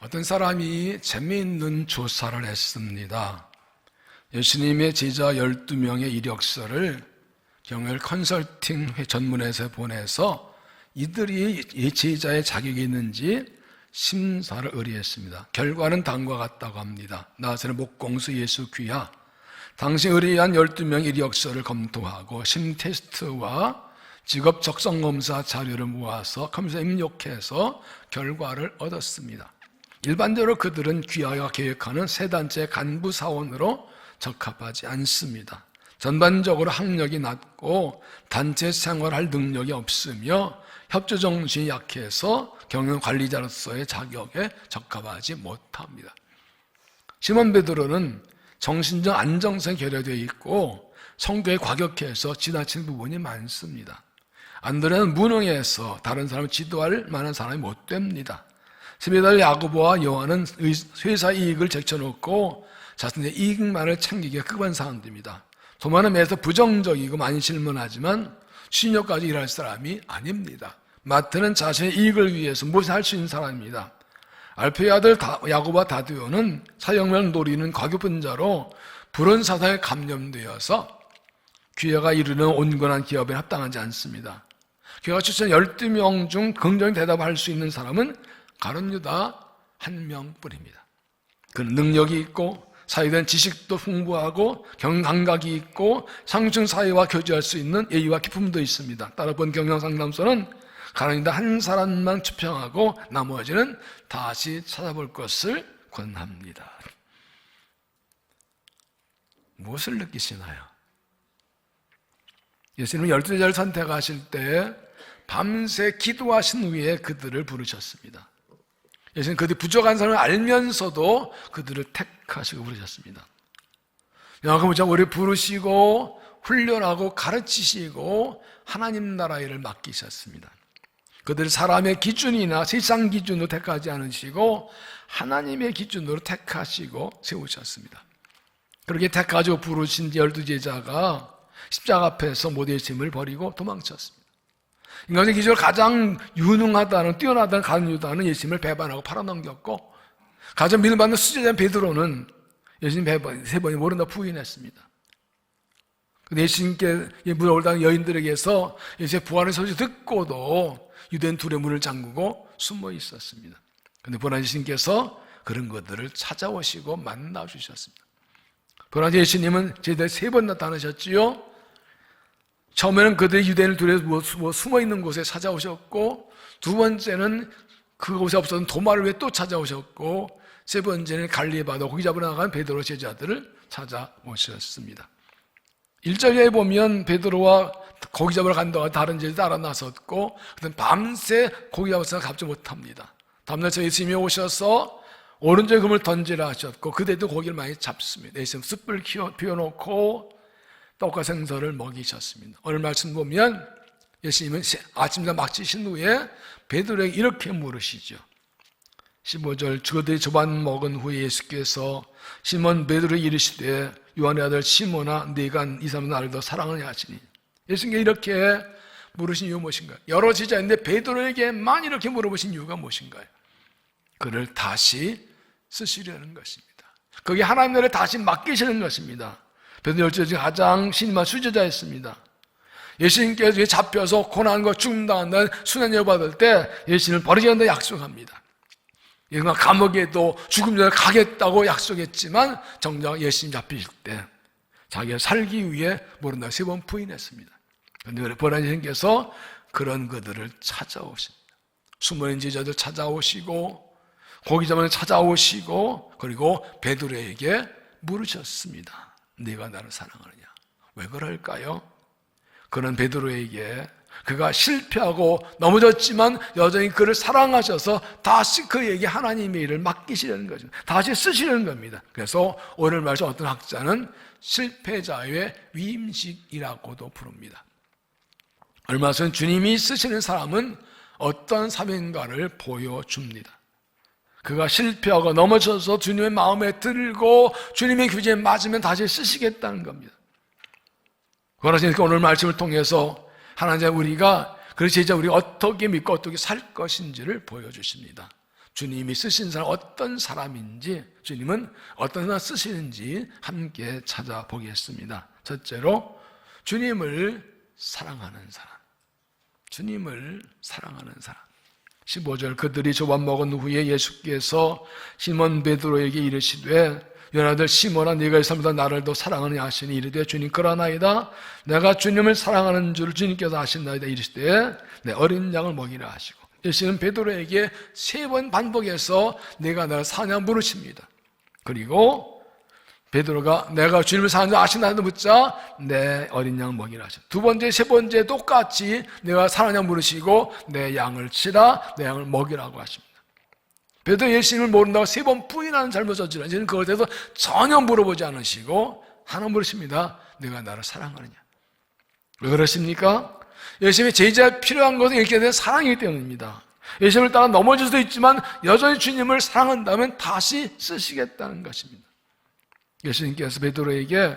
어떤 사람이 재미있는 조사를 했습니다. 예수님의 제자 12명의 이력서를 경영 컨설팅 전문회사에 보내서 이들이 이 제자의 자격이 있는지 심사를 의뢰했습니다. 결과는 다음과 같다고 합니다. 나사렛 목공수 예수 귀야, 당시 의뢰한 12명 이력서를 검토하고 심테스트와 직업 적성검사 자료를 모아서 컴퓨터에 입력해서 결과를 얻었습니다. 일반적으로 그들은 귀하가 계획하는 세 단체 간부 사원으로 적합하지 않습니다. 전반적으로 학력이 낮고 단체 생활할 능력이 없으며 협조 정신이 약해서 경영 관리자로서의 자격에 적합하지 못합니다. 시몬 베드로는 정신적 안정성이 결여되어 있고 성격이 과격해서 지나친 부분이 많습니다. 안드레는 무능해서 다른 사람을 지도할 만한 사람이 못 됩니다. 스베달 야고보와 요한은 회사 이익을 제쳐놓고 자신의 이익만을 챙기기가 급한 사람들입니다. 도마는 매서 부정적이고 많이 질문하지만 신역까지 일할 사람이 아닙니다. 마태는 자신의 이익을 위해서 무엇을 할 수 있는 사람입니다. 알페의 아들 야고보와 다두오는 사형을 노리는 과교분 자로 불운 사상에 감염되어서 귀하가 이루는 온건한 기업에 합당하지 않습니다. 귀하가 추천 12명 중 긍정의 대답을 할 수 있는 사람은 가룟 유다 한 명뿐입니다. 그는 능력이 있고 사회된 지식도 풍부하고 경감각이 있고 상층 사회와 교제할 수 있는 예의와 기품도 있습니다. 따라 본 경영상담소는 가룟 유다 한 사람만 추평하고 나머지는 다시 찾아볼 것을 권합니다. 무엇을 느끼시나요? 예수님은 12제자를 선택하실 때 밤새 기도하신 후에 그들을 부르셨습니다. 예수님은 그들이 부족한 사람을 알면서도 그들을 택하시고 부르셨습니다. 여러분, 우리를 부르시고 훈련하고 가르치시고 하나님 나라 일을 맡기셨습니다. 그들을 사람의 기준이나 세상 기준으로 택하지 않으시고 하나님의 기준으로 택하시고 세우셨습니다. 그렇게 택하시고 부르신 12제자가 십자가 앞에서 모두의 짐을 버리고 도망쳤습니다. 인간의 기준으로 가장 유능하다는 뛰어나다는 가룟 유다는 예수님을 배반하고 팔아넘겼고, 가장 믿음받는 수제자인 베드로는 예수님 세 번이 모른다 부인했습니다. 예수님께 물어올다는 여인들에게서 예수님의 부활의 소식 듣고도 유대인 둘의 문을 잠그고 숨어 있었습니다. 그런데 부활한 예수님께서 그런 것들을 찾아오시고 만나주셨습니다. 부활한 예수님은 제자들 3번 나타나셨지요. 처음에는 그들이 유대인을 둘에서 숨어있는 곳에 찾아오셨고, 두 번째는 그곳에 없었던 도마를 위해 또 찾아오셨고, 세 번째는 갈릴리 바다 고기 잡으러 나간 베드로 제자들을 찾아오셨습니다. 1절에 보면 베드로와 고기 잡으러 간다고 다른 제자들이 따라 나섰고, 그들은 밤새 고기 잡아서 잡지 못합니다. 다음날 예수님이 오셔서 오른쪽에 금을 던지라 하셨고, 그들도 고기를 많이 잡습니다. 예수님 숯불 피워놓고 떡과 생선을 먹이셨습니다. 오늘 말씀 보면 예수님은 아침에 막 지신 후에 베드로에게 이렇게 물으시죠. 15절, 그들이 저반 먹은 후에 예수께서 시몬 베드로에게 이르시되 요한의 아들 시몬아, 네가 이 사람 나를 더 사랑하냐 하시니, 예수님께 이렇게 물으신 이유가 무엇인가요? 여러 제자인데 베드로에게만 이렇게 물어보신 이유가 무엇인가요? 그를 다시 쓰시려는 것입니다. 거기 하나님 나라를 다시 맡기시는 것입니다. 베드로 12제자 중 가장 신임한 수제자였습니다. 예수님께서 잡혀서 고난과 죽음 당한다는 순환을 받을 때 예수님을 버리지 않는다 약속합니다. 예수님은 감옥에도 죽음 전에 가겠다고 약속했지만 정작 예수님 잡히실 때 자기가 살기 위해 모른다 3번 부인했습니다. 그런데 부활한 예수님께서 그런 그들을 찾아오십니다. 숨어있는 제자들 찾아오시고 고기 잡으러 찾아오시고, 그리고 베드로에게 물으셨습니다. 네가 나를 사랑하느냐? 왜 그럴까요? 그는 베드로에게 그가 실패하고 넘어졌지만 여전히 그를 사랑하셔서 다시 그에게 하나님의 일을 맡기시려는 거죠. 다시 쓰시려는 겁니다. 그래서 오늘 말씀 어떤 학자는 실패자의 위임식이라고도 부릅니다. 얼마 전 주님이 쓰시는 사람은 어떤 사명인가를 보여줍니다. 그가 실패하고 넘어져서 주님의 마음에 들고 주님의 규제에 맞으면 다시 쓰시겠다는 겁니다. 그러니까 오늘 말씀을 통해서 하나님 우리가 그 제자 우리가 어떻게 믿고 어떻게 살 것인지를 보여주십니다. 주님이 쓰신 사람 어떤 사람인지, 주님은 어떤 사람 쓰시는지 함께 찾아보겠습니다. 첫째로 주님을 사랑하는 사람. 주님을 사랑하는 사람. 15절, 그들이 조밥 먹은 후에 예수께서 시몬 베드로에게 이르시되 연하들 시몬아, 네가 이 사람보다 나를 더 사랑하느냐 하시니 이르되 주님 그러나이다. 내가 주님을 사랑하는 줄 주님께서 아신나이다. 이르시되 내 어린 양을 먹이라 하시고, 예수는 베드로에게 3번 반복해서 내가 나를 사랑하냐 물으십니다. 그리고 베드로가 내가 주님을 사랑하는 줄 아신나이다 묻자 내 어린 양을 먹이라 하시고, 두 번째, 세 번째 똑같이 내가 사랑하냐 물으시고 내 양을 치라, 내 양을 먹이라고 하십니다. 베드로 예수님을 모른다고 3번 부인하는 잘못 저지른 이제는 그것에 대해서 전혀 물어보지 않으시고 하나 물으십니다. 내가 나를 사랑하느냐? 왜 그러십니까? 예수님의 제자에 필요한 것은 이렇게 된 사랑이기 때문입니다. 예수님을 따라 넘어질 수도 있지만 여전히 주님을 사랑한다면 다시 쓰시겠다는 것입니다. 예수님께서 베드로에게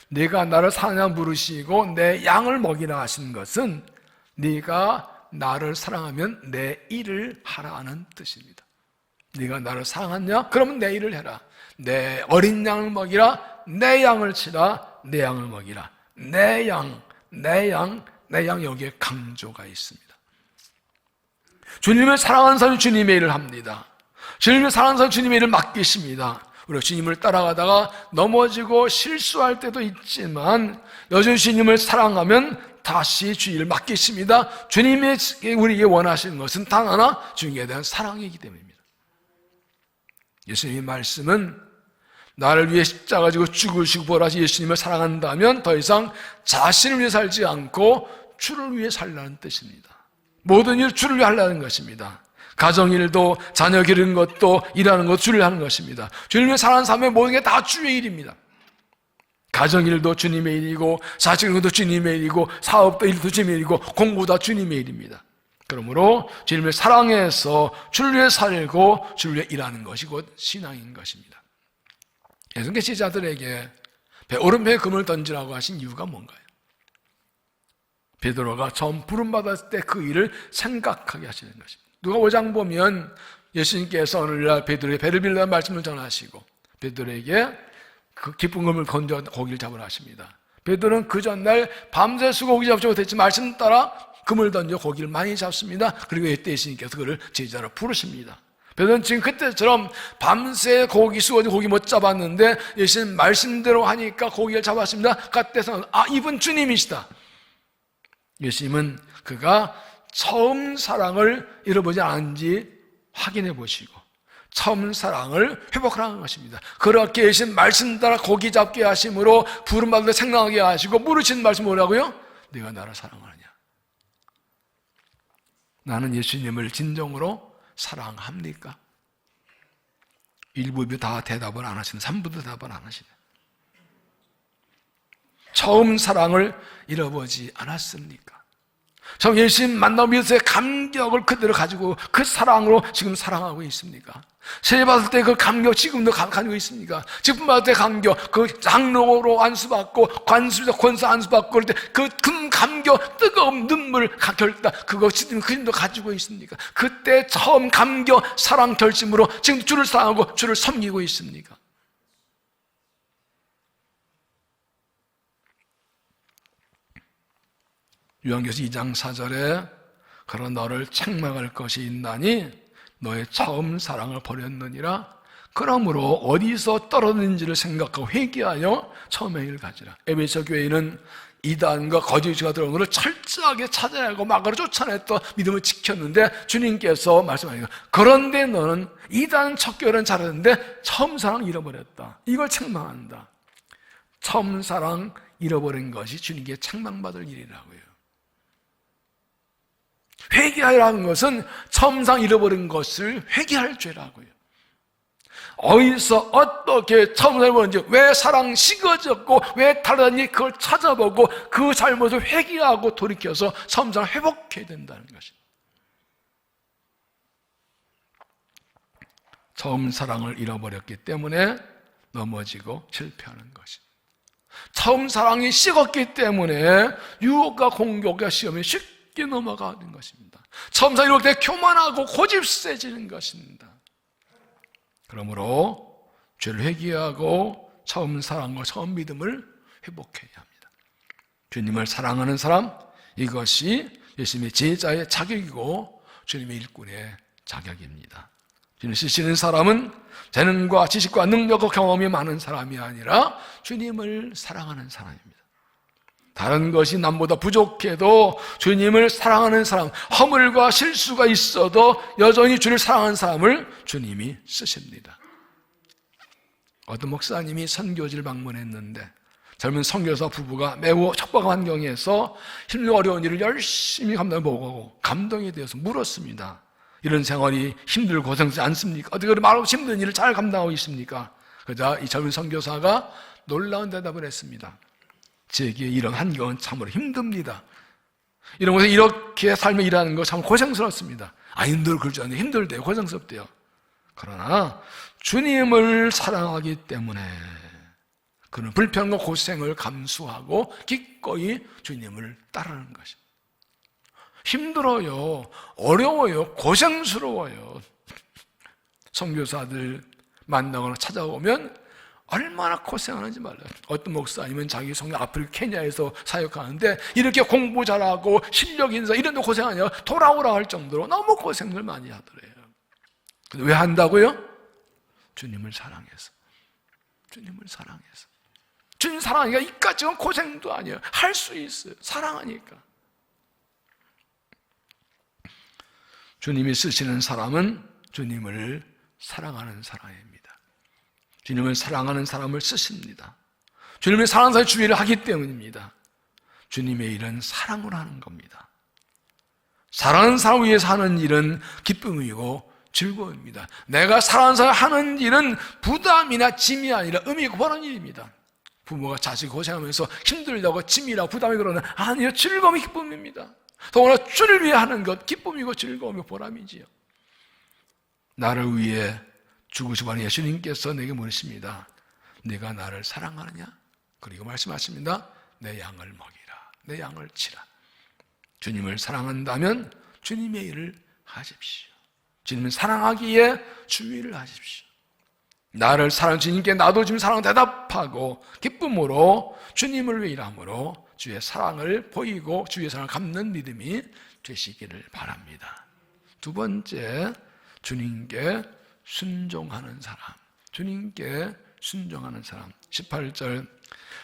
네가 나를 사랑하냐 물으시고 내 양을 먹이라 하신 것은 네가 나를 사랑하면 내 일을 하라는 뜻입니다. 네가 나를 사랑하냐? 그러면 내 일을 해라. 내 어린 양을 먹이라. 내 양을 치라. 내 양을 먹이라. 내 양, 내 양, 내 양. 여기에 강조가 있습니다. 주님을 사랑하는 사람이 주님의 일을 합니다. 주님을 사랑하는 사람이 주님의 일을 맡기십니다. 우리가 주님을 따라가다가 넘어지고 실수할 때도 있지만 여전히 주님을 사랑하면 다시 주 일을 맡기십니다. 주님이 우리에게 원하시는 것은 단 하나, 주님에 대한 사랑이기 때문입니다. 예수님의 말씀은 나를 위해 십자가 지고 죽으시고 부활하신 예수님을 사랑한다면 더 이상 자신을 위해 살지 않고 주를 위해 살라는 뜻입니다. 모든 일 주를 위해 하려는 것입니다. 가정일도, 자녀 기르는 것도, 일하는 것도 주를 하는 것입니다. 주님을 위해 사랑하는 삶의 모든 게 다 주의 일입니다. 가정일도 주님의 일이고, 자식 기르는 것도 주님의 일이고, 사업도 일도 주님의 일이고, 공부도 다 주님의 일입니다. 그러므로 주님을 사랑해서 주를 위해 살고 주를 위해 일하는 것이 곧 신앙인 것입니다. 예수님께 제자들에게 오른편에 금을 던지라고 하신 이유가 뭔가요? 베드로가 처음 부름받았을 때 그 일을 생각하게 하시는 것입니다. 누가 5장 보면 예수님께서 어느 날 베드로에게 배를 빌리라는 말씀을 전하시고 베드로에게 그 기쁜 금을 건져 고기를 잡으라 하십니다. 베드로는 그 전날 밤새 수고기 잡지 못했지 말씀 따라 금을 던져 고기를 많이 잡습니다. 그리고 이때 예수님께서 그를 제자로 부르십니다. 베드로는 지금 그때처럼 밤새 고기 수고지 고기 못 잡았는데 예수님 말씀대로 하니까 고기를 잡았습니다. 그때서 이분 주님이시다. 예수님은 그가 처음 사랑을 잃어보지 않은지 확인해 보시고 처음 사랑을 회복하는 것입니다. 그렇게 예수님 말씀 따라 고기 잡게 하심으로 부름받을 때 생각하게 하시고 물으신 말씀 뭐라고요? 네가 나를 사랑하느냐? 나는 예수님을 진정으로 사랑합니까? 1부, 2부 다 대답을 안 하시네. 3부도 대답을 안 하시네. 처음 사랑을 잃어보지 않았습니까? 처음 예수님 만나고 믿어서의 감격을 그대로 가지고 그 사랑으로 지금 사랑하고 있습니까? 세례 받을 때 그 감격 지금도 가지고 있습니까? 직분 받을 때 감격, 그 장로로 안수받고 관수적 권사 안수받고 그럴 때 그 큰 감격, 뜨거운 눈물 결단 그거 지금도 가지고 있습니까? 그때 처음 감격, 사랑 결심으로 지금 주를 사랑하고 주를 섬기고 있습니까? 요한계시록 2장 4절에 그런 너를 책망할 것이 있나니 너의 처음 사랑을 버렸느니라. 그러므로 어디서 떨어졌는지를 생각하고 회개하여 처음의 일을 가지라. 에베소 교회는 이단과 거짓주가 들어온 것을 철저하게 찾아내고 막으로 쫓아냈던 믿음을 지켰는데 주님께서 말씀하시고 그런데 너는 이단 척결은 잘했는데 처음 사랑 잃어버렸다. 이걸 책망한다. 처음 사랑 잃어버린 것이 주님께 책망받을 일이라고요. 회개하라는 것은 처음상 잃어버린 것을 회개할 죄라고요. 어디서 어떻게 처음 잃어버렸는지, 왜 사랑 식어졌고 왜 다르다니 그걸 찾아보고 그 잘못을 회개하고 돌이켜서 처음상 회복해야 된다는 것입니다. 처음 사랑을 잃어버렸기 때문에 넘어지고 실패하는 것입니다. 처음 사랑이 식었기 때문에 유혹과 공격과 시험에 쉽게 넘어가는 것입니다. 처음 사랑이 이렇게 교만하고 고집세지는 것입니다. 그러므로 죄를 회개하고 처음 사랑과 처음 믿음을 회복해야 합니다. 주님을 사랑하는 사람, 이것이 예수님의 제자의 자격이고 주님의 일꾼의 자격입니다. 주님을 쓰시는 사람은 재능과 지식과 능력과 경험이 많은 사람이 아니라 주님을 사랑하는 사람입니다. 다른 것이 남보다 부족해도 주님을 사랑하는 사람, 허물과 실수가 있어도 여전히 주를 사랑하는 사람을 주님이 쓰십니다. 어떤 목사님이 선교지를 방문했는데 젊은 선교사 부부가 매우 척박한 환경에서 힘들고 어려운 일을 열심히 감당해보고 감동에 대해서 물었습니다. 이런 생활이 힘들고 고생스럽지 않습니까? 어떻게 그렇게 말없이 힘든 일을 잘 감당하고 있습니까? 그러자 이 젊은 선교사가 놀라운 대답을 했습니다. 제게 이런 환경은 참으로 힘듭니다. 이런 곳에 이렇게 살며 일하는 거 참 고생스럽습니다. 힘들 그러지 않아요. 힘들대요. 고생스럽대요. 그러나 주님을 사랑하기 때문에 그는 불편과 고생을 감수하고 기꺼이 주님을 따르는 것입니다. 힘들어요. 어려워요. 고생스러워요. 선교사들 만나거나 찾아오면 얼마나 고생하는지 몰라요. 어떤 목사님은 자기 성경 아프리카 케냐에서 사역하는데 이렇게 공부 잘하고 실력 있는 이런 데 고생하냐 돌아오라 할 정도로 너무 고생을 많이 하더래요. 근데 왜 한다고요? 주님을 사랑해서. 주님을 사랑해서. 주님 사랑하니까 이까지는 고생도 아니에요. 할 수 있어요. 사랑하니까. 주님이 쓰시는 사람은 주님을 사랑하는 사람입니다. 주님을 사랑하는 사람을 쓰십니다. 주님을 사랑하는 사람이 주의를 하기 때문입니다. 주님의 일은 사랑으로 하는 겁니다. 사랑하는 사람을 위해서 하는 일은 기쁨이고 즐거움입니다. 내가 사랑하는 사람을 하는 일은 부담이나 짐이 아니라 의미가 보는 일입니다. 부모가 자식 고생하면서 힘들다고 짐이라 부담이 그러는 아니요, 즐거움이 기쁨입니다. 더구나 주를 위해 하는 것 기쁨이고 즐거움이고 보람이지요. 나를 위해 죽으시고 하는 예수님께서 내게 물으십니다. 네가 나를 사랑하느냐? 그리고 말씀하십니다. 내 양을 먹이라. 내 양을 치라. 주님을 사랑한다면 주님의 일을 하십시오. 주님을 사랑하기에 주의를 하십시오. 나를 사랑하는 주님께 나도 지금 사랑 대답하고 기쁨으로 주님을 위해 일함으로 주의 사랑을 보이고 주의 사랑을 갚는 믿음이 되시기를 바랍니다. 두 번째, 주님께 순종하는 사람. 주님께 순종하는 사람. 18절,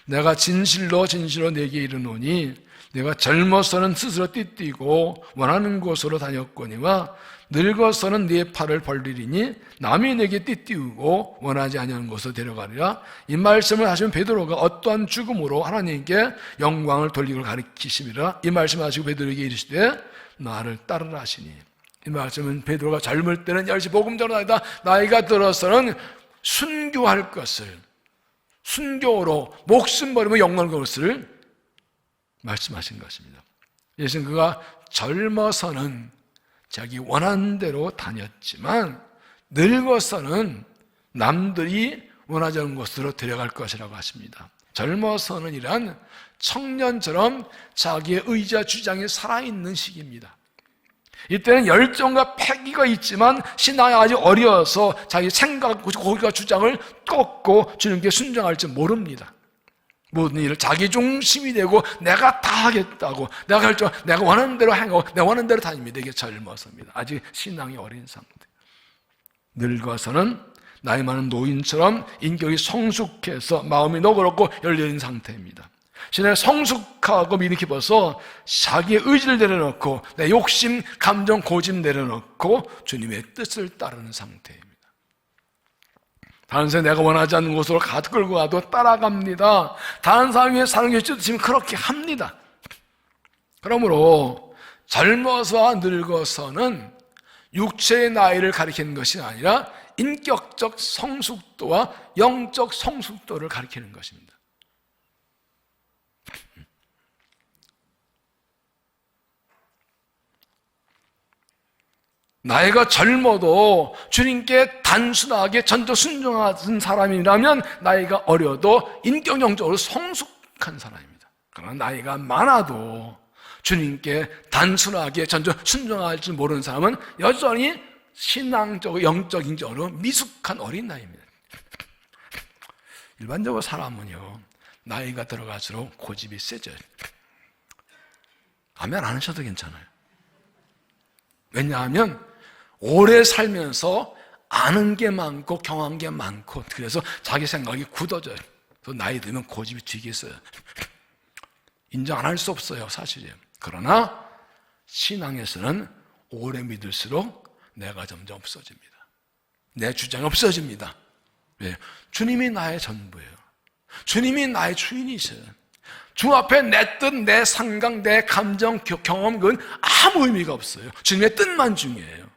내가 진실로 내게 이르노니 내가 젊어서는 스스로 띠뛰고 원하는 곳으로 다녔거니와 늙어서는 네 팔을 벌리리니 남이 내게 띠띠우고 원하지 아니하는 곳으로 데려가리라. 이 말씀을 하시면 베드로가 어떠한 죽음으로 하나님께 영광을 돌리고 가리키심이라. 이 말씀을 하시고 베드로에게 이르시되 나를 따르라 하시니, 이 말씀은 베드로가 젊을 때는 열심히 복음 전하다 나이가 들어서는 순교할 것을, 순교로 목숨 버리며 영광을 것을 말씀하신 것입니다. 예수는 그가 젊어서는 자기 원하는 대로 다녔지만 늙어서는 남들이 원하지 않는 곳으로 데려갈 것이라고 하십니다. 젊어서는 이란 청년처럼 자기의 의지와 주장이 살아있는 시기입니다. 이때는 열정과 패기가 있지만 신앙이 아직 어려서 자기 생각, 고집과 주장을 꺾고 주님께 순종할지 모릅니다. 모든 일을 자기 중심이 되고 내가 다 하겠다고 내가 결정, 내가 원하는 대로 행하고 내가 원하는 대로 다닙니다. 이게 젊어서입니다. 아직 신앙이 어린 상태. 늙어서는 나이 많은 노인처럼 인격이 성숙해서 마음이 너그럽고 열려있는 상태입니다. 신앙이 성숙하고 믿음이 깊어서 자기의 의지를 내려놓고 내 욕심, 감정, 고집 내려놓고 주님의 뜻을 따르는 상태입니다. 다른 사람이 내가 원하지 않는 곳으로 끌고 가도 따라갑니다. 다른 사람이 위해 사는 게 뜻이면 그렇게 합니다. 그러므로 젊어서와 늙어서는 육체의 나이를 가리키는 것이 아니라 인격적 성숙도와 영적 성숙도를 가리키는 것입니다. 나이가 젊어도 주님께 단순하게 전적 순종하는 사람이라면 나이가 어려도 인격적으로 성숙한 사람입니다. 그러나 나이가 많아도 주님께 단순하게 전적 순종할 줄 모르는 사람은 여전히 신앙적으로 영적인 적으로 미숙한 어린아이입니다. 일반적으로 사람은요, 나이가 들어갈수록 고집이 세져요. 아멘 안 하셔도 괜찮아요. 왜냐하면 오래 살면서 아는 게 많고 경험한 게 많고, 그래서 자기 생각이 굳어져요. 또 나이 들면 고집이 되게 있어요. 인정 안 할 수 없어요, 사실이에요. 그러나 신앙에서는 오래 믿을수록 내가 점점 없어집니다. 내 주장이 없어집니다. 왜? 주님이 나의 전부예요. 주님이 나의 주인이세요. 주 앞에 내 뜻, 내 생각, 내 감정, 경험, 그건 아무 의미가 없어요. 주님의 뜻만 중요해요.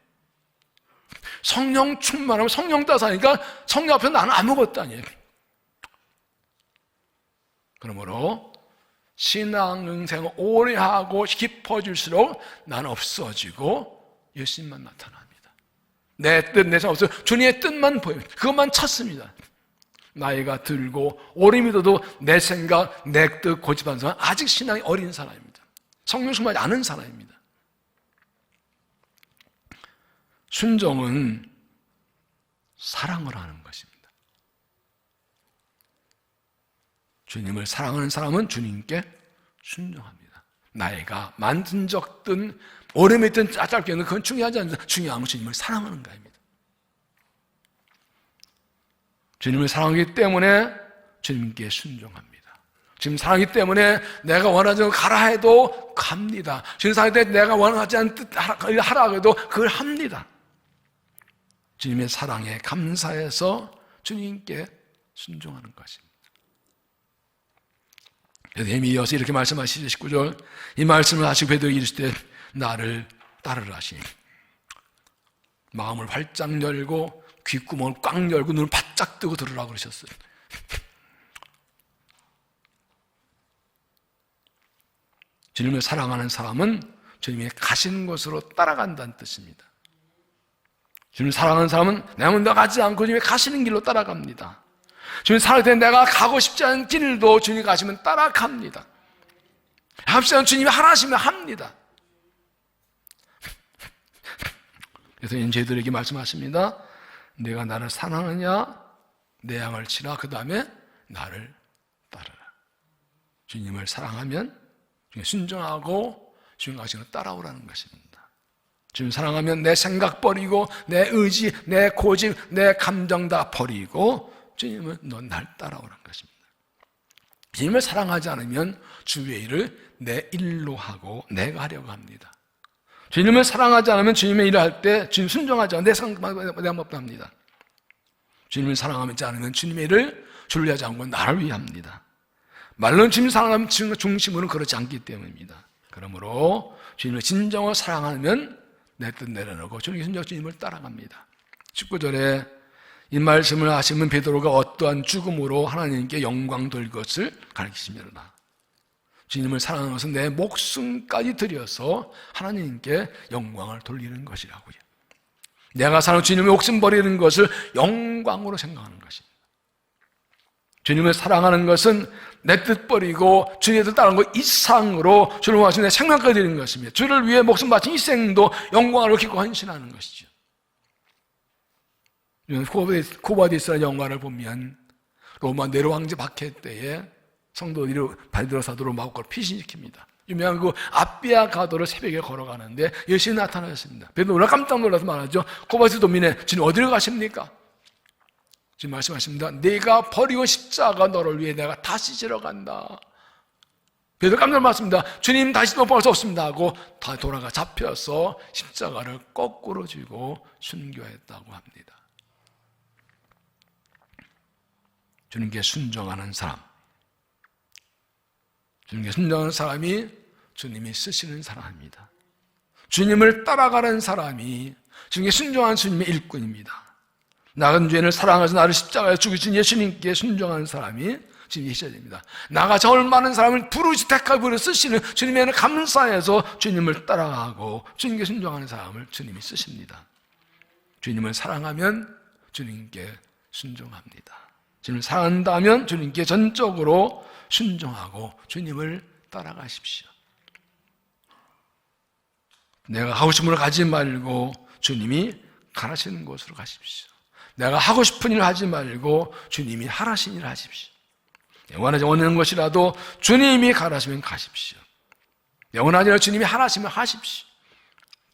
성령 충만하면 성령 따사니까 성령 앞에 나는 아무것도 아니에요. 그러므로 신앙생활을 오래 하고 깊어질수록 나는 없어지고 예수님만 나타납니다. 내 뜻, 내 생각 없어요. 주님의 뜻만 보여요. 그것만 찾습니다. 나이가 들고 오래 믿어도 내 생각, 내 뜻 고집하는 사람은 아직 신앙이 어린 사람입니다. 성령 충만하지 않은 사람입니다. 순종은 사랑을 하는 것입니다. 주님을 사랑하는 사람은 주님께 순종합니다. 나이가 많든 적든 오래 믿든 짧게 믿든 그건 중요하지 않습니다. 중요한 건 주님을 사랑하는 것입니다. 주님을 사랑하기 때문에 주님께 순종합니다. 주님 사랑하기 때문에 내가 원하지 않고 가라 해도 갑니다. 주님 사랑할 때 내가 원하지 않는 뜻 하라 해도 그걸 합니다. 주님의 사랑에 감사해서 주님께 순종하는 것입니다. 그래서 이어서 이렇게 말씀하시죠. 19절. 이 말씀을 하시고 베드로에게 이르시되 나를 따르라 하시니 마음을 활짝 열고 귓구멍을 꽉 열고 눈을 바짝 뜨고 들으라고 그러셨어요. 주님을 사랑하는 사람은 주님이 가시는 곳으로 따라간다는 뜻입니다. 주님을 사랑하는 사람은 내가 먼저 가지 않고 주님이 가시는 길로 따라갑니다. 주님 사랑할 때 내가 가고 싶지 않은 길도 주님이 가시면 따라갑니다. 합시 않은 주님이 하라 하시면 합니다. 그래서 저희들에게 말씀하십니다. 내가 나를 사랑하느냐 내 양을 치라. 그 다음에 나를 따르라. 주님을 사랑하면 주님 순종하고 주님 가시는 따라오라는 것입니다. 주님 사랑하면 내 생각 버리고 내 의지, 내 고집, 내 감정 다 버리고 주님은 넌 날 따라오라는 것입니다. 주님을 사랑하지 않으면 주의 일을 내 일로 하고 내가 하려고 합니다. 주님을 사랑하지 않으면 주님의 일을 할 때 주님 순종하지 않으면 내 생각만 내가 못 합니다. 주님을 사랑하지 않으면 주님의 일을 주를 위하지 않고 나를 위해 합니다. 말로는 주님 사랑하면 중심으로는 그렇지 않기 때문입니다. 그러므로 주님을 진정으로 사랑하면 내 뜻 내려놓고 주님을 따라갑니다. 19절에 이 말씀을 하시면 베드로가 어떠한 죽음으로 하나님께 영광 돌 것을 가르치십니다. 주님을 사랑하는 것은 내 목숨까지 들여서 하나님께 영광을 돌리는 것이라고요. 내가 사는 주님의 목숨 버리는 것을 영광으로 생각하는 것입니다. 주님을 사랑하는 것은 내 뜻 버리고 주님의 뜻 따르는 것 이상으로 주를 위하시는 내 생명까지 드리는 것입니다. 주를 위해 목숨 바친 이 생도 영광으로 기고 헌신하는 것이죠. 코바디스라는 영화를 보면 로마 네로 황제 박해 때에 성도들이 베드로 사도로 마법과를 피신시킵니다. 유명한 그 아비아 가도를 새벽에 걸어가는데 예수님이 나타나셨습니다. 베드로가 깜짝 놀라서 말하죠. 코바디스 도민에 주님 어디로 가십니까? 지금 말씀하십니다. 내가 버리고 십자가 너를 위해 내가 다시 지러 간다. 베드로 깜짝 놀랐습니다. 주님 다시 못 볼 수 없습니다 하고 다 돌아가 잡혀서 십자가를 거꾸로 쥐고 순교했다고 합니다. 주님께 순종하는 사람, 주님께 순종하는 사람이 주님이 쓰시는 사람입니다. 주님을 따라가는 사람이 주님께 순종하는 주님의 일꾼입니다. 나간 죄인을 사랑하셔서 나를 십자가에 죽이신 예수님께 순종하는 사람이 주님이 계셔야 됩니다. 나같이 얼마나 사람을 부르시 택하고 쓰시는 주님에는 감사해서 주님을 따라가고 주님께 순종하는 사람을 주님이 쓰십니다. 주님을 사랑하면 주님께 순종합니다. 주님을 사랑한다면 주님께 전적으로 순종하고 주님을 따라가십시오. 내가 하고 싶은 걸 가지 말고 주님이 가라시는 곳으로 가십시오. 내가 하고 싶은 일 하지 말고 주님이 하라신 일 하십시오. 영원하지 않는 것이라도 주님이 가라시면 가십시오. 영원하지 않는 주님이 하라시면 하십시오.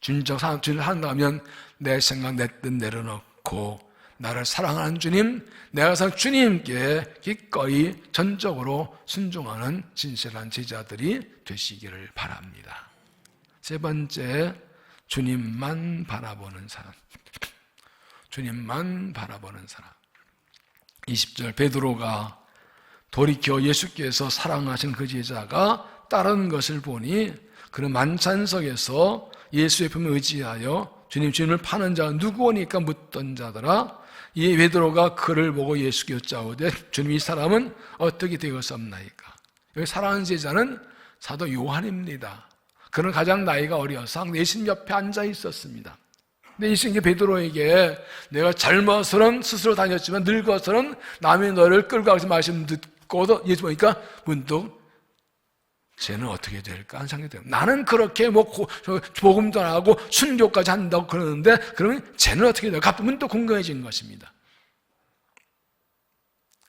주님적 사랑을 한다면 내 생각, 내 뜻 내려놓고 나를 사랑하는 주님, 내가 사랑 주님께 기꺼이 전적으로 순종하는 진실한 제자들이 되시기를 바랍니다. 세 번째, 주님만 바라보는 사람. 주님만 바라보는 사람. 20절 베드로가 돌이켜 예수께서 사랑하신 그 제자가 따른 것을 보니 그는 만찬석에서 예수의 품에 의지하여 주님을 파는 자가 누구오니까 묻던 자더라. 이 베드로가 그를 보고 예수께 여짜오되 주님, 이 사람은 어떻게 되었사옵나이까? 여기 사랑하는 제자는 사도 요한입니다. 그는 가장 나이가 어려서 예수님 옆에 앉아 있었습니다. 근데 예수님이 베드로에게 내가 젊어서는 스스로 다녔지만 늙어서는 남이 너를 끌고 가서 말씀 듣고도 예수 보니까 문득 쟤는 어떻게 될까 하는 생각이 들어요. 나는 그렇게 복음 전하고 순교까지 한다고 그러는데 그러면 쟤는 어떻게 될까? 문득 궁금해진 것입니다.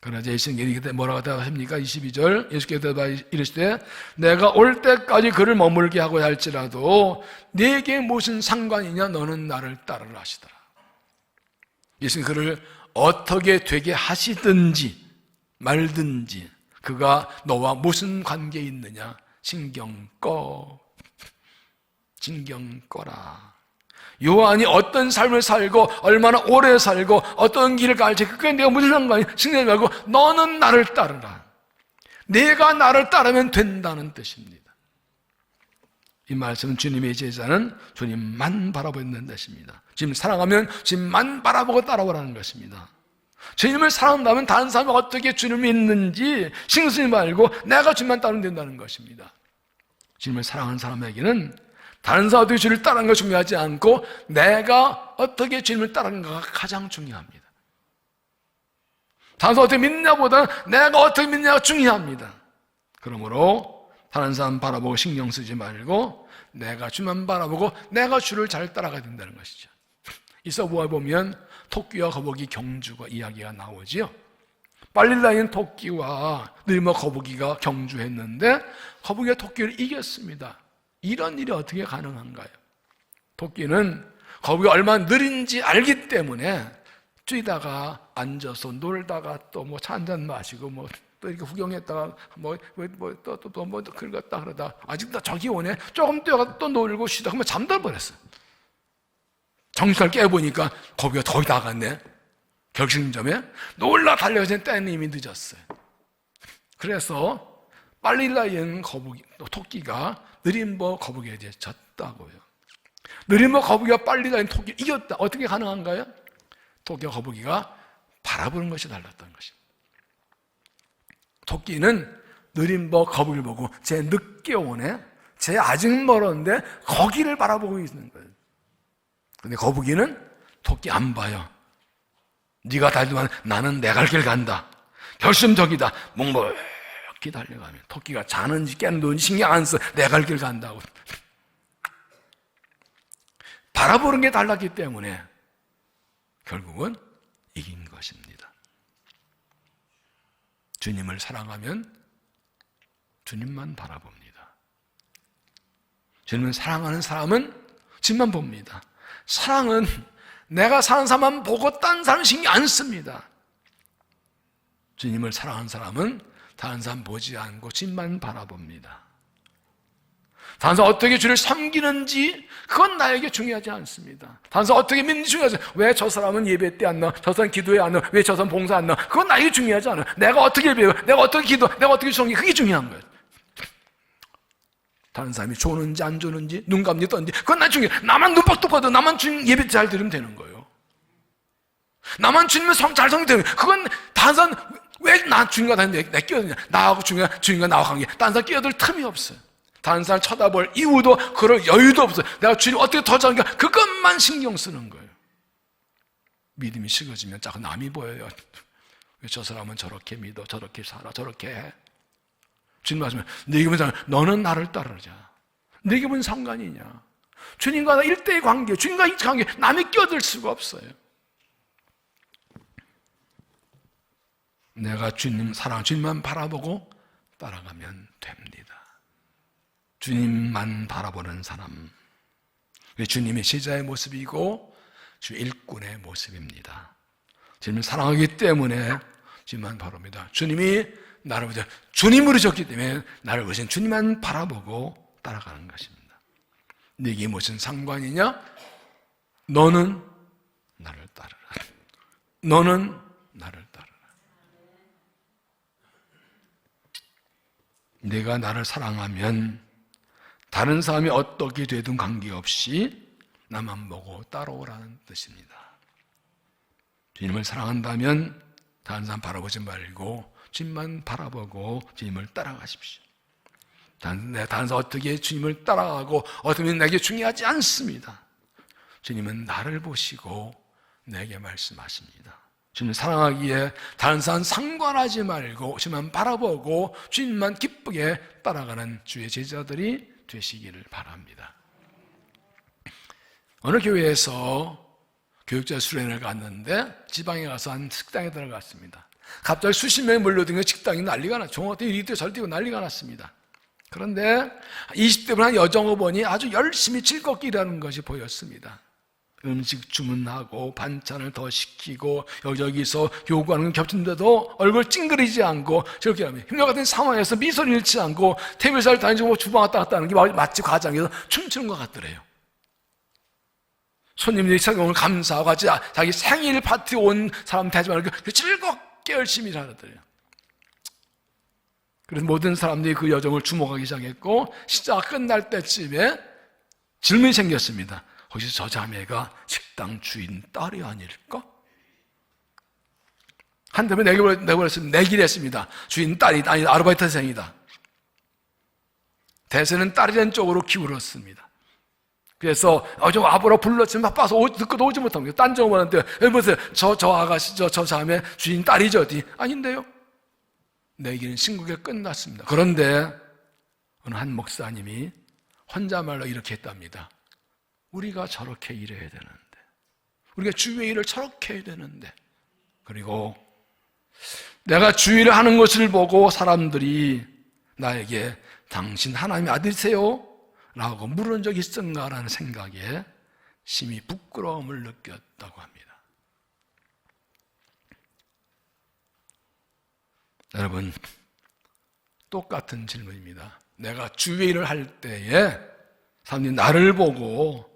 그러나 예수님께 뭐라고 대답합니까? 22절 예수께서 이르시되 내가 올 때까지 그를 머물게 하고 할지라도 네게 무슨 상관이냐? 너는 나를 따르라 하시더라. 예수님 그를 어떻게 되게 하시든지 말든지 그가 너와 무슨 관계 있느냐? 신경 꺼라. 요한이 어떤 삶을 살고 얼마나 오래 살고 어떤 길을 갈지 그게 내가 무슨 상관이야? 신경 말고 너는 나를 따르라. 내가 나를 따르면 된다는 뜻입니다. 이 말씀은 주님의 제자는 주님만 바라보는 뜻입니다. 주님 사랑하면 주님만 바라보고 따라오라는 것입니다. 주님을 사랑한다면 다른 사람이 어떻게 주님을 믿는지 신경 쓰지 말고 내가 주님만 따르면 된다는 것입니다. 주님을 사랑하는 사람에게는 다른 사람이 어떻게 주님을 따르는 거 중요하지 않고 내가 어떻게 주님을 따르는가가 가장 중요합니다. 다른 사람이 어떻게 믿냐보다는 내가 어떻게 믿냐가 중요합니다. 그러므로 다른 사람 바라보고 신경 쓰지 말고 내가 주만 바라보고 내가 주를 잘 따라가야 된다는 것이죠. 이 서부에 보면 토끼와 거북이 경주가 이야기가 나오지요. 빨리 다니는 토끼와 느리며 거북이가 경주했는데 거북이가 토끼를 이겼습니다. 이런 일이 어떻게 가능한가요? 토끼는 거북이가 얼마나 느린지 알기 때문에 뛰다가 앉아서 놀다가 또 차 한잔 마시고 또 이렇게 구경했다가 또 긁었다 그러다 아직도 저기 오네. 조금 뛰어가 또 놀고 쉬다 그러면 잠들 뻔했어요. 정신을 깨보니까 거기가 거의 다 갔네. 결승점에 놀라 달려가서 때는 이미 늦었어요. 그래서 빨리 날리는 토끼가 느린 거북이에 대해 졌다고요. 느린 거북이가 빨리 날리는 토끼를 이겼다. 어떻게 가능한가요? 토끼와 거북이가 바라보는 것이 달랐던 것입니다. 토끼는 느린 거북이를 보고 쟤 늦게 오네. 쟤 아직 멀었는데 거기를 바라보고 있는 거예요. 근데 거북이는 토끼 안 봐요. 네가 달리면 나는 내 갈 길 간다. 결심적이다. 묵묵히 달려가면 토끼가 자는지 깨는지 신경 안 써. 내 갈 길 간다고. 바라보는 게 달랐기 때문에 결국은 이긴 것입니다. 주님을 사랑하면 주님만 바라봅니다. 주님을 사랑하는 사람은 주님만 봅니다. 사랑은 내가 사는 사람만 보고 딴 사람 신경 안 씁니다. 주님을 사랑하는 사람은 다른 사람 보지 않고 주님만 바라봅니다. 다른 사람 어떻게 주를 섬기는지 그건 나에게 중요하지 않습니다. 다른 사람 어떻게 믿는지 중요하지 않아요. 왜 저 사람은 예배 때 안 나와? 저 사람 기도에 안 나와? 왜 저 사람 봉사 안 나와? 그건 나에게 중요하지 않아요. 내가 어떻게 예배해요? 내가 어떻게 기도? 내가 어떻게 섬기? 그게 중요한 거예요. 다른 사람이 조는지 안 조는지 눈 감지 떴는지 그건 나 중요해. 나만 눈 빡 떠도 나만 주님 예배 잘 들으면 되는 거예요. 나만 주님을 잘 섬기면 되는 거예요. 그건 다른 사람 왜 나 주님과 다니는데 내 끼어드냐. 나하고 주님과 나와 관계 다른 사람 끼어들 틈이 없어요. 다른 사람 쳐다볼 이유도 그럴 여유도 없어요. 내가 주님 어떻게 더 잘하는가 그것만 신경 쓰는 거예요. 믿음이 식어지면 자꾸 남이 보여요. 왜 저 사람은 저렇게 믿어 저렇게 살아 저렇게 해. 주님 말씀은 네게 무슨 너는 나를 따르자. 네게 무슨 상관이냐. 주님과 나 1대1 관계, 주님과 이 관계 남이 끼어들 수가 없어요. 내가 주님 사랑, 주님만 바라보고 따라가면 됩니다. 주님만 바라보는 사람, 주님의 제자의 모습이고 주 일꾼의 모습입니다. 주님을 사랑하기 때문에 주님만 바라봅니다. 주님이 나를 보자 주님으로 졌기 때문에 나를 보신 주님만 바라보고 따라가는 것입니다. 네게 무슨 상관이냐? 너는 나를 따르라. 너는 나를 따르라. 네가 나를 사랑하면 다른 사람이 어떻게 되든 관계없이 나만 보고 따라오라는 뜻입니다. 주님을 사랑한다면 다른 사람 바라보지 말고 주님만 바라보고 주님을 따라가십시오. 다른 사람 어떻게 주님을 따라가고 어떻게 내게 중요하지 않습니다. 주님은 나를 보시고 내게 말씀하십니다. 주님을 사랑하기에 다른 사람 상관하지 말고 주님만 바라보고 주님만 기쁘게 따라가는 주의 제자들이 되시기를 바랍니다. 어느 교회에서 교육자 수련회를 갔는데 지방에 가서 한 식당에 들어갔습니다. 갑자기 수십 명이 몰려든 식당이 난리가 났죠. 종업원들이 이리 뛰고 저리 뛰고 난리가 났습니다. 그런데 20대 한 여정업원이 아주 열심히 즐겁게 일하는 것이 보였습니다. 음식 주문하고 반찬을 더 시키고 여기저기서 요구하는 게 겹친데도 얼굴 찡그리지 않고 저렇게 하면 힘들 같은 상황에서 미소를 잃지 않고 테이블 다니고 주방 왔다 갔다 하는 게 마치 과장에서 춤추는 것 같더래요. 손님들이 오늘 감사하고 같이 자기 생일 파티 온 사람 대하지 말고 즐겁게 열심히 일하더래요. 그래서 모든 사람들이 그 여정을 주목하기 시작했고 시작 끝날 때쯤에 질문이 생겼습니다. 혹시 저 자매가 식당 주인 딸이 아닐까? 한다면 내기를 했습니다. 주인 딸이 아니 아르바이트생이다. 대세는 딸이라는 쪽으로 기울었습니다. 그래서 좀 와보라 불렀지만 바빠서 듣고도 오지 못한 거예요. 딴 정보한테 보세요. 저 아가씨 저 자매 주인 딸이죠? 아닌데요. 내기는 신국에 끝났습니다. 그런데 어느 한 목사님이 혼자말로 이렇게 했답니다. 우리가 저렇게 일해야 되는데, 우리가 주의 일을 저렇게 해야 되는데, 그리고 내가 주의 일을 하는 것을 보고 사람들이 나에게 당신 하나님의 아들이세요? 라고 물은 적이 있었나라는 생각에 심히 부끄러움을 느꼈다고 합니다. 여러분, 똑같은 질문입니다. 내가 주의 일을 할 때에 사람들이 나를 보고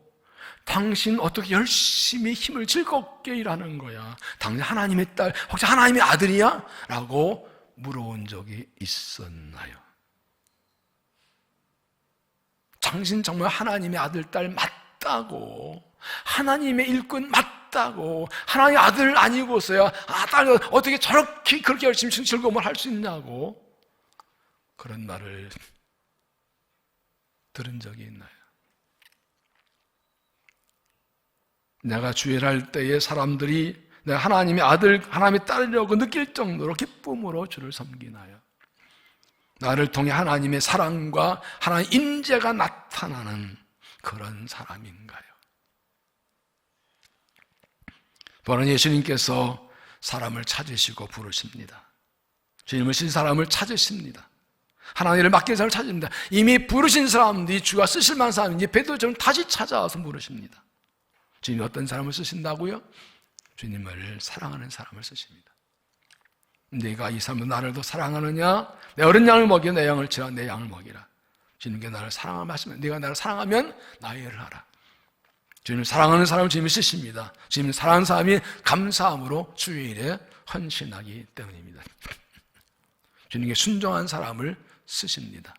당신 어떻게 열심히 힘을 즐겁게 일하는 거야? 당신 하나님의 딸, 혹시 하나님의 아들이야? 라고 물어본 적이 있었나요? 당신 정말 하나님의 아들, 딸 맞다고, 하나님의 일꾼 맞다고, 하나님의 아들 아니고서야 딸 어떻게 저렇게 그렇게 열심히 즐거움을 할 수 있냐고 그런 말을 들은 적이 있나요? 내가 주일을 할 때에 사람들이 내가 하나님의 아들, 하나님의 딸이라고 느낄 정도로 기쁨으로 주를 섬기나요? 나를 통해 하나님의 사랑과 하나님의 임재가 나타나는 그런 사람인가요? 보는 예수님께서 사람을 찾으시고 부르십니다. 주님을 쓰신 사람을 찾으십니다. 하나님을 맡긴 사람을 찾으십니다. 이미 부르신 사람들이 주가 쓰실 만한 사람인지 베드로처럼 다시 찾아와서 부르십니다. 주님이 어떤 사람을 쓰신다고요? 주님을 사랑하는 사람을 쓰십니다. 네가 이 사람도 나를 더 사랑하느냐? 내 어린 양을 먹여 내 양을 치라 내 양을 먹이라. 주님께 나를 사랑하면 하시면 네가 나를 사랑하면 나의 일을 하라. 주님을 사랑하는 사람을 주님이 쓰십니다. 주님을 사랑하는 사람이 감사함으로 주의 일에 헌신하기 때문입니다. 주님께 순종한 사람을 쓰십니다.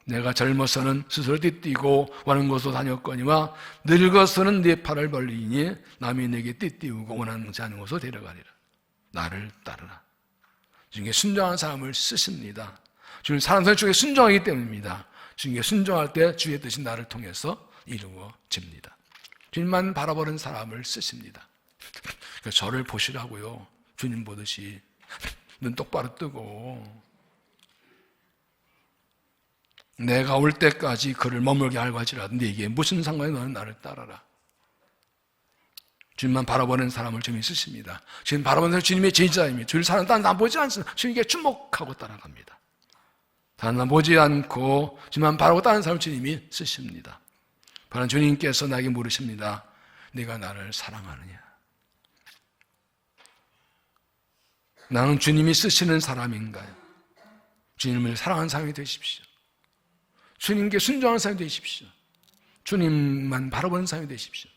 내가 젊어서는 스스로 띠띠고 원하는 곳으로 다녔거니와 늙어서는 네 팔을 벌리니 남이 내게 띠띠우고 원하지 않는 곳으로 데려가리라. 나를 따르라. 주님께 순종한 사람을 쓰십니다. 주님 사랑하는 사람 중에 순종하기 때문입니다. 주님께 순종할 때 주의 뜻이 나를 통해서 이루어집니다. 주님만 바라보는 사람을 쓰십니다. 그러니까 저를 보시라고요. 주님 보듯이 눈 똑바로 뜨고 내가 올 때까지 그를 머물게 하려고 할지라도 네게 무슨 상관이 너는 나를 따라라. 주님만 바라보는 사람을 주님이 쓰십니다. 주님 바라보는 사람은 주님의 제자입니다. 주님을 사랑하는 다른 사람 보지 않습니다. 주님께 주목하고 따라갑니다. 다른 사람 보지 않고 주님만 바라보고 다른 사람을 주님이 쓰십니다. 바로 주님께서 나에게 물으십니다. 네가 나를 사랑하느냐? 나는 주님이 쓰시는 사람인가요? 주님을 사랑하는 사람이 되십시오. 주님께 순종하는 사람이 되십시오. 주님만 바라보는 사람이 되십시오.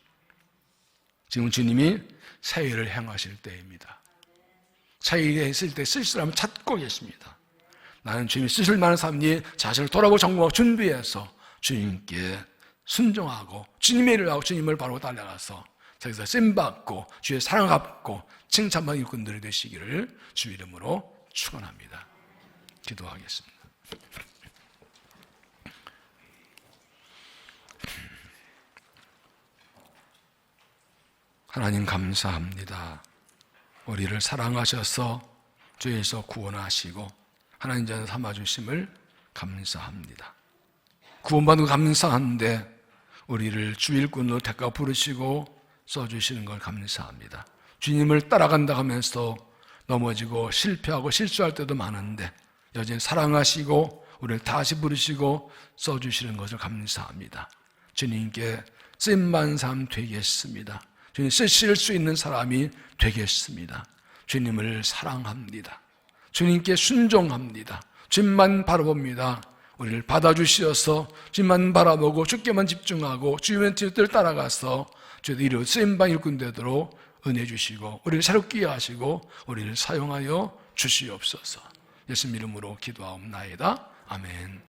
지금 주님이 사역을 행하실 때입니다. 사역에 있을 때 쓰실 사람을 찾고 계십니다. 나는 주님이 쓰실 만한 사람이 자신을 돌아보고 점검하고 준비해서 주님께 순종하고 주님의 일을 하고 주님을 바로 달려가서 저기서 쓰임받고 주의 사랑을 갚고 칭찬받는 일꾼들이 되시기를 주 이름으로 축원합니다. 기도하겠습니다. 하나님 감사합니다. 우리를 사랑하셔서 죄에서 구원하시고 하나님 자녀 삼아주심을 감사합니다. 구원받은 거 감사한데 우리를 주일꾼으로 택하 부르시고 써주시는 걸 감사합니다. 주님을 따라간다 하면서 넘어지고 실패하고 실수할 때도 많은데 여전히 사랑하시고 우리를 다시 부르시고 써주시는 것을 감사합니다. 주님께 쓰임받는 사람 되겠습니다. 주님 쓰실 수 있는 사람이 되겠습니다. 주님을 사랑합니다. 주님께 순종합니다. 주님만 바라봅니다. 우리를 받아주시어서 주님만 바라보고 주께만 집중하고 주님의 뜻을 따라가서 주의 이루 쓰임받는 일꾼 되도록 은혜 주시고 우리를 새롭게 하시고 우리를 사용하여 주시옵소서. 예수님 이름으로 기도하옵나이다. 아멘.